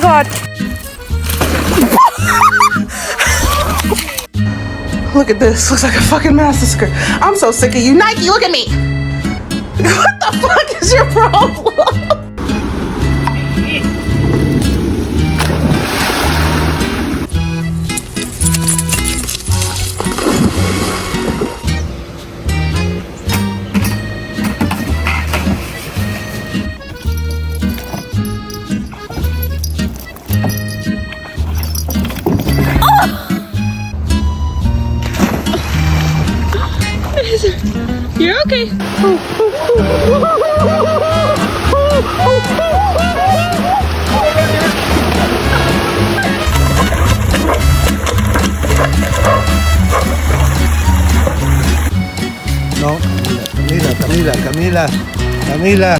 God. Look at this. Looks like a fucking massacre. I'm so sick of you. Nike, look at me. What the fuck is your problem? You're okay. No, Camila, Camila, Camila, Camila.